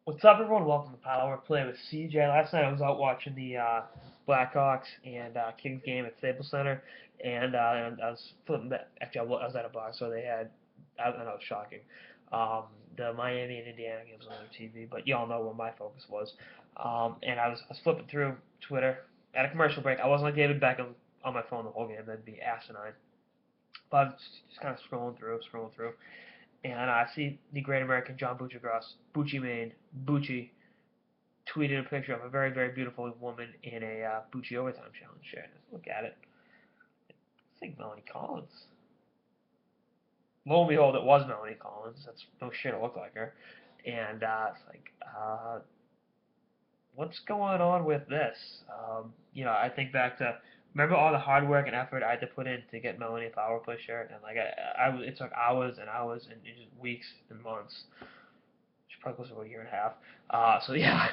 What's up, everyone? Welcome to Power Play with CJ. Last night I was out watching the Blackhawks and Kings game at Staples Center, and I was flipping back. Actually, I was at a bar, so they had. I know it was shocking. The Miami and Indiana games on their TV, but y'all know where my focus was. And I was flipping through Twitter at a commercial break. I wasn't like David Beckham on my phone the whole game. That'd be asinine. But I was just kind of scrolling through, and I see the great American John Bucci Bucci Maine, Bucci tweeted a picture of a very, very beautiful woman in a Bucci Overtime Challenge shirt. Let's look at it. I think Melanie Collins. Lo and behold, it was Melanie Collins. That's no shit, it looked like her. And it's like, what's going on with this? I think back to remember all the hard work and effort I had to put in to get Melanie a power play shirt, and like it took hours and hours and just weeks and months. She probably close to a year and a half. So yeah,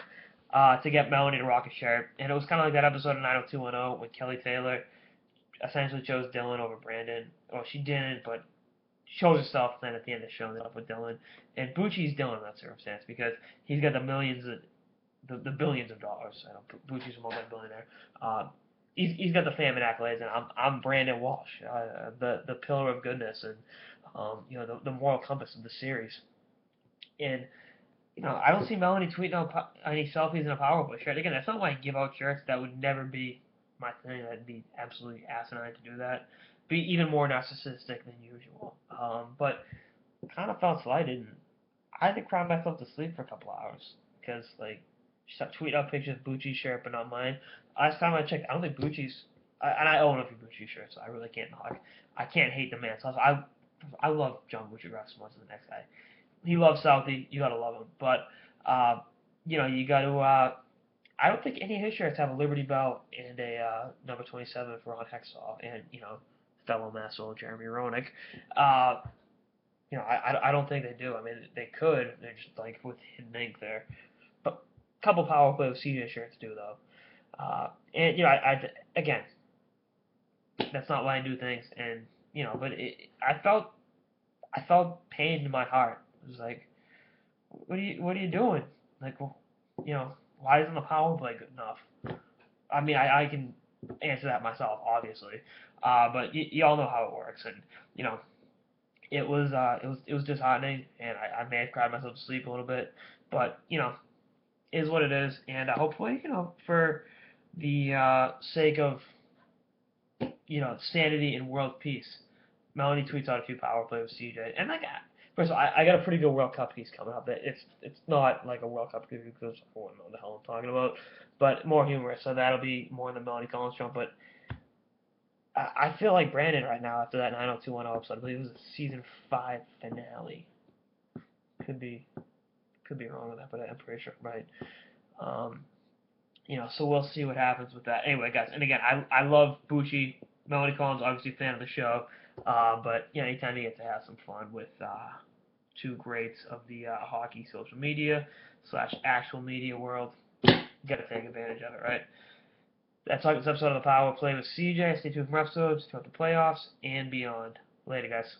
to get Melanie to rock a shirt, and it was kind of like that episode of 90210 when Kelly Taylor essentially chose Dylan over Brandon. Well, she didn't, but chose herself then at the end of the show and up with Dylan. And Bucci's Dylan in that circumstance because he's got the millions, the billions of dollars. I know Bucci's a multi-billionaire. He's got the fame and accolades, and I'm Brandon Walsh, the pillar of goodness and the moral compass of the series. And I don't see Melanie tweeting out any selfies in a power play shirt. Again, that's not why I give out shirts. That would never be my thing. That'd be absolutely asinine to do that. Be even more narcissistic than usual. But kind of felt slighted. And I had to cry myself to sleep for a couple hours because she started tweeting out pictures of Bucci's shirt, but not mine. Last time I checked, I don't think Bucci's. And I own a few Bucci shirts, so I really can't knock. I can't hate the man. So I love John Bucci as much as the next guy. He loves Southie. You gotta love him. But you got to. I don't think any of his shirts have a Liberty Bell and a number 27 for Ron Hextall and fellow Massel Jeremy Roenick. Uh, I don't think they do. I mean, they could. They're just like with hidden ink there. But a couple power play with CJ shirts do though. And again, that's not why I do things. And but I felt pain in my heart. It was like, what are you doing? Like, well, why isn't the power play good enough? I mean, I can answer that myself, obviously, but y'all know how it works, and it was disheartening, and I may have cried myself to sleep a little bit, but is what it is, and hopefully, for the sake of sanity and world peace, Melanie tweets out a few power plays with CJ, and first of all, I got a pretty good World Cup piece coming up. It's not like a World Cup piece because I don't know what the hell I'm talking about, but more humorous. So that'll be more in the Melanie Collins show. But I feel like Brandon right now after that 90210 episode. I believe it was the season 5 finale. Could be wrong with that, but I'm pretty sure right. Um, so we'll see what happens with that. Anyway, guys, and again, I love Bucci. Melanie Collins, obviously a fan of the show, but anytime you get to have some fun with two greats of the hockey social media / actual media world, you got to take advantage of it, right? That's all this episode of the Power Play with CJ. Stay tuned for more episodes throughout the playoffs and beyond. Later, guys.